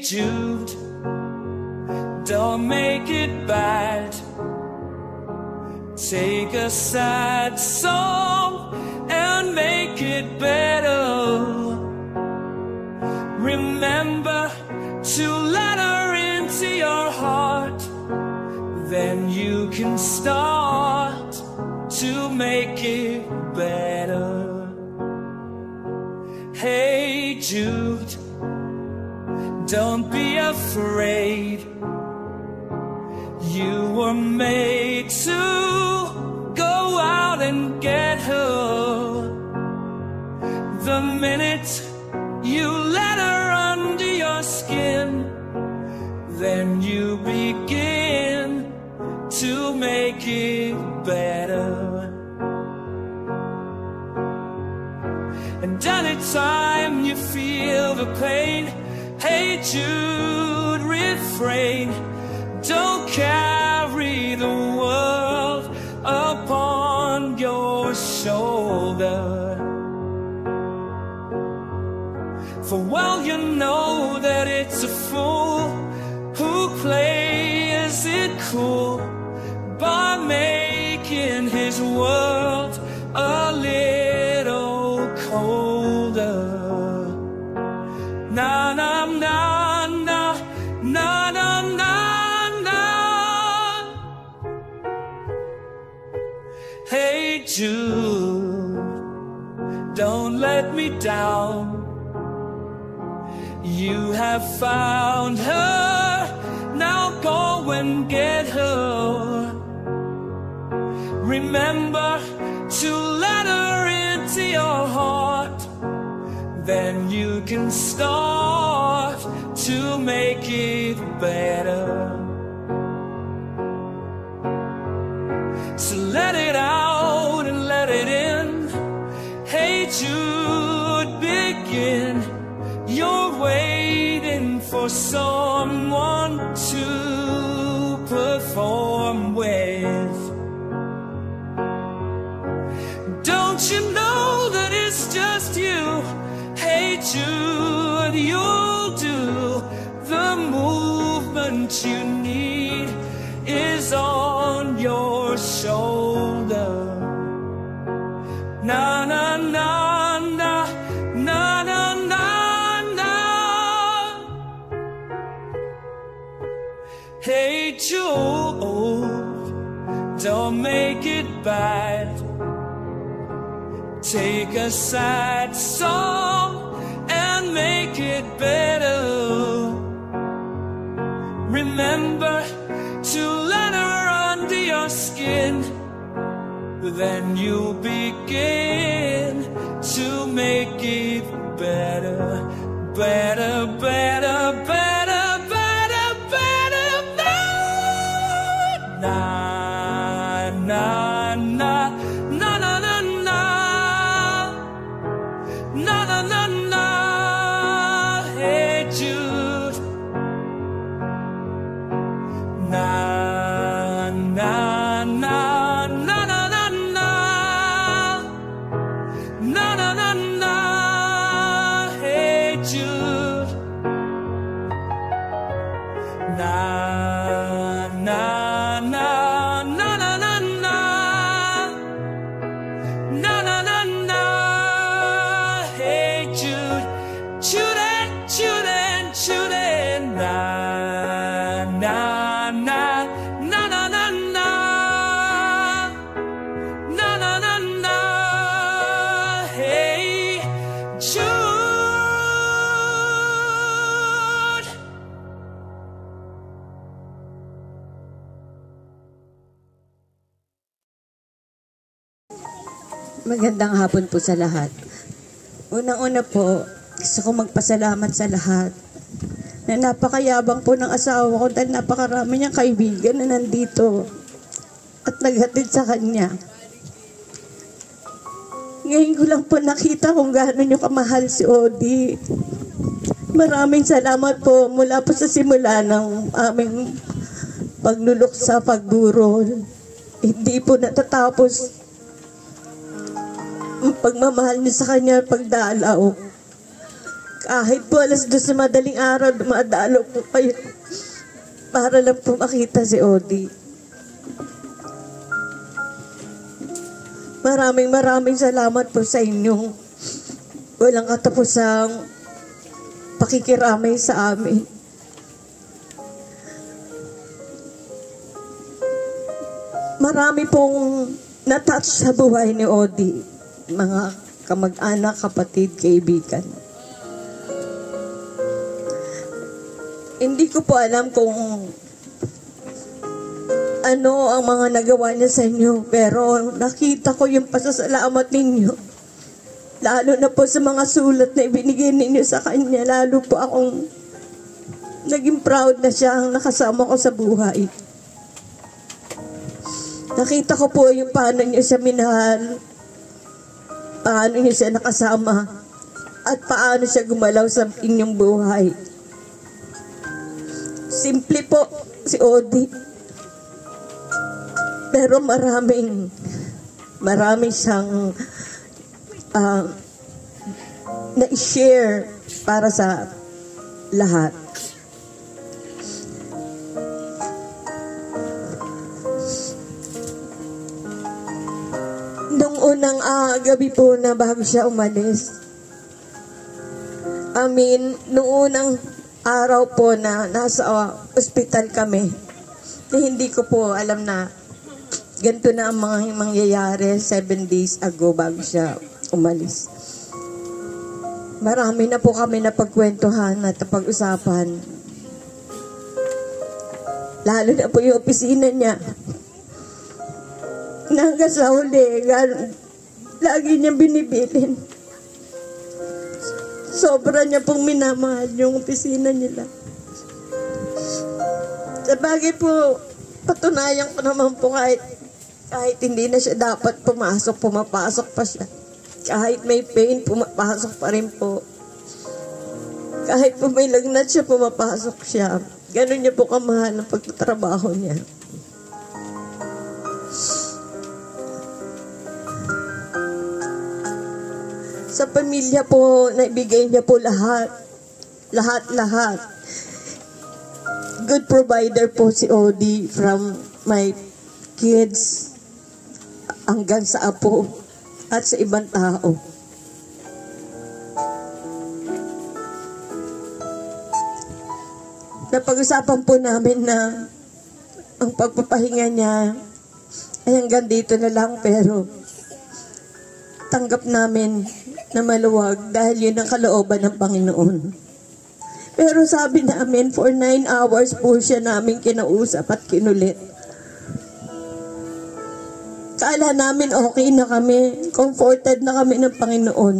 Jude, don't make it bad. Take a sad song and make it better. Remember to let her into your heart, then you can start to make it better. Hey Jude, don't be afraid. You were made to go out and get her. The minute you let her under your skin, then you begin to make it better. And anytime you feel the pain, hey Jude, refrain. Don't carry the world upon your shoulder. For well you know that it's a fool who plays it cool by making his world a little colder. Na na na na na na na. Hey Jude, don't let me down. You have found her, now go and get her. Remember to let her into your heart, then you can start to make it better. So let it out and let it in. Hey Jude, begin. You're waiting for someone to perform with. Don't you know that it's just you? Hey Jude, you'll do the movement you need is on your shoulder. Na na na na na na na na. Hey Jude, don't make it bad. Take a sad song and make it better. Remember to let her under your skin, then you'll begin to make it better, better, better, better, better, better, better. Na na na na na na na na na na na. Hey Jude, na na na na na na na na na na na. Hey Jude, na na na na na na na na na na na. Hey Jude, Jude, Jude, Jude, na na na na na na na na na na na. Hey Jude. Magandang hapon po sa lahat. Unang-una po, gusto ko magpasalamat sa lahat na napakayabang po ng asawa ko dahil napakarami niyang kaibigan na nandito at naghatid sa kanya. Ngayon ko lang po nakita kung gaano niyo kamahal si Odi. Maraming salamat po mula po sa simula ng aming paglulok sa pagburol. Hindi po natatapos ang pagmamahal niyo sa kanya, pagdalaw. Kahit po 2:00 sa madaling araw, dumadalo po kayo para lang po makita si Odi. Maraming salamat po sa inyong walang katapusang pakikiramay sa amin. Marami pong natouch sa buhay ni Odi, mga kamag-anak, kapatid, kaibigan. Hindi ko po alam kung ano ang mga nagawa niya sa inyo, pero nakita ko yung pasasalamat ninyo. Lalo na po sa mga sulat na ibinigay ninyo sa kanya, lalo po akong naging proud na siya ang nakasama ko sa buhay. Nakita ko po yung paano niyo siya minahal, paano niyo siya nakasama, at paano siya gumalaw sa inyong buhay. Simple po si Odi. Pero maraming siyang na-share para sa lahat. Nung unang gabi po na bago siya umalis, nung unang araw po na nasa ospital kami, na hindi ko po alam na ganito na ang mga mangyayari 7 days ago bago siya umalis. Marami na po kami napagkwentuhan at napag-usapan. Lalo na po yung opisina niya. Hanggang sa huli, lagi niya binibilin. Sobra niya pong minamahal yung opisina nila. Sa bagay po, patunayan ko naman po kahit hindi na siya dapat pumapasok pa siya. Kahit may pain, pumapasok pa rin po. Kahit po may lagnat siya, pumapasok siya. Ganon niya po kamahal ang pagtatrabaho niya. Sa pamilya po, naibigay niya po lahat. Lahat. Good provider po si Odi, from my kids hanggang sa apo at sa ibang tao. Napag-usapan po namin na ang pagpapahinga niya ay hanggang dito na lang, pero tanggap namin na maluwag dahil yun ang kalooban ng Panginoon. Pero sabi namin, for 9 hours po siya namin kinausap at kinulit. Kala namin okay na kami, comforted na kami ng Panginoon.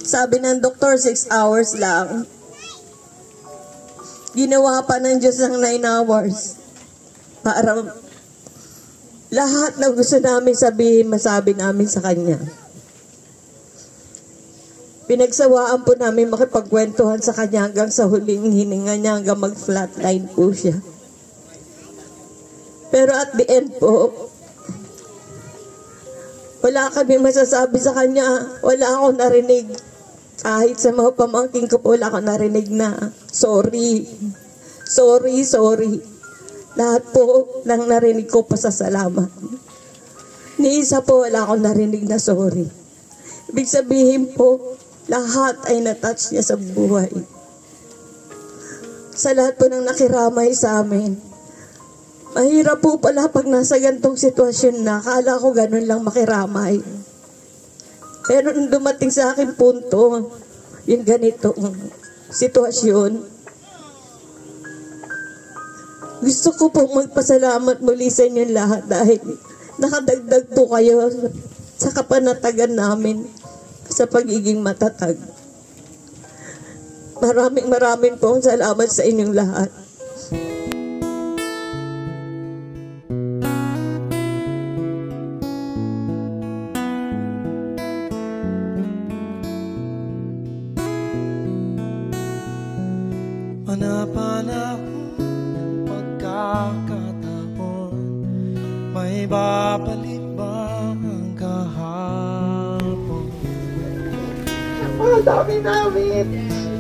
Sabi ng doktor, 6 hours lang. Ginawa pa ng Diyos ng 9 hours. Para lahat ng gusto namin sabihin, masabi namin sa Kanya. Pinagsawaan po namin makipagkwentuhan sa Kanya hanggang sa huling hininga niya, hanggang mag-flatline po siya. Pero at the end po, wala kami masasabi sa Kanya. Wala akong narinig. Kahit sa mga pamangkin ko po, wala akong narinig na sorry. Lahat po nang narinig ko pasasalamat. Ni isa po, wala akong narinig na sorry. Ibig sabihin po, lahat ay natouch niya sa buhay. Sa lahat po ng nakiramay sa amin. Mahirap po pala pag nasa gantong sitwasyon na, akala ko ganun lang makiramay. Pero nung dumating sa akin punto, yung ganitong sitwasyon, gusto ko po magpasalamat muli sa inyong lahat dahil nakadagdag po kayo sa kapanatagan namin sa pagiging matatag. Maraming po salamat sa inyong lahat. Manapanahon, pagkakataon, may babalik ba ang kahapon? dami namin.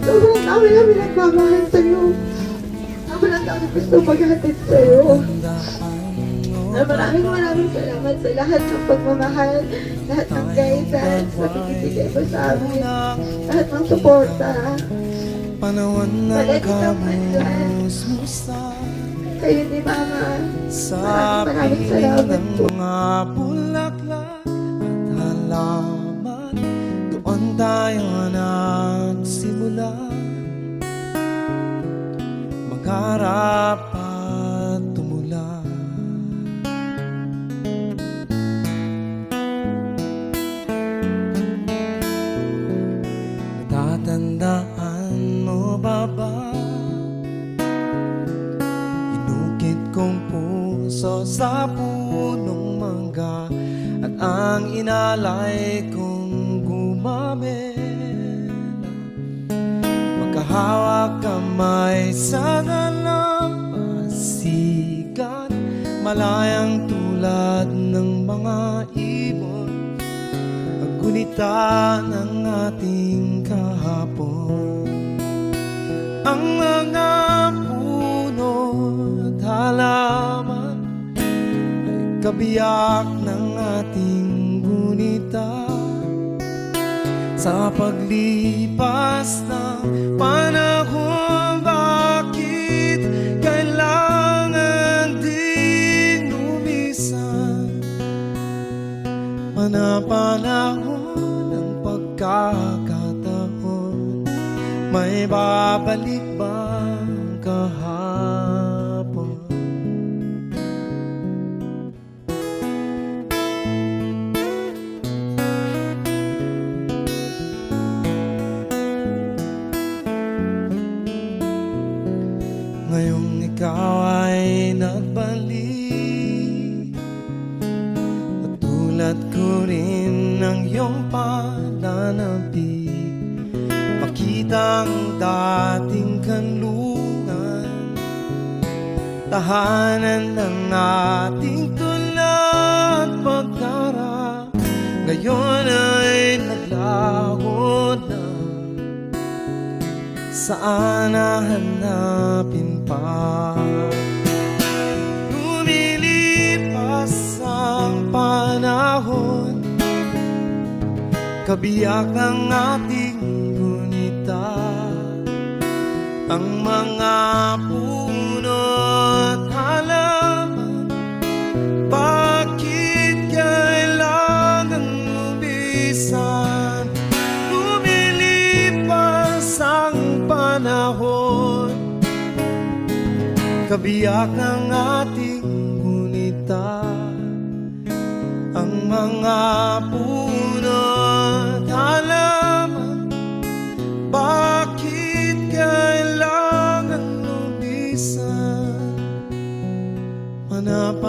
Sobrang dami namin nagmamahal sa'yo. Sobrang dami gusto maghatid sa'yo. Maraming salamat sa lahat ng pagmamahal, lahat ng guidance na binibigay mo sa amin, lahat ng suporta. Palagi kang andyan. Kayo ni Mama. Maraming salamat po. Mga bulaklak at halaman, doon tayo nagsimula magharap at tumula. Natatandaan mo ba inukit kong puso sa punong mangga at ang inalay kong gumamela, magkahawak kamay sa dalampasigan, malayang tulad ng mga ibon, ang gunita ng ating kahapon. Ang mga puno at halaman ay kabiyak ng ating gunita. Sa paglipas ng panahon, bakit kailangan din lumisan? Panapanahon ng pagkakataon, may babalik bang kahapon? Ngayong ikaw ay nagbalik, at tulad ko rin ng iyong pananabik, makitang dating kanlungan, tahanan ng ating tula at pagkarap, ngayon ay naglaho na. Saan nahanapin pa? Lumilipas ang panahon, kabiyak ang ating gunita, ang mga puno at halaman, bakit kailangan lumisan? Lumilipas ang panahon, kabiyak ng ating gunita, ang mga puno at halaman, bakit kailangan lumisan? Manap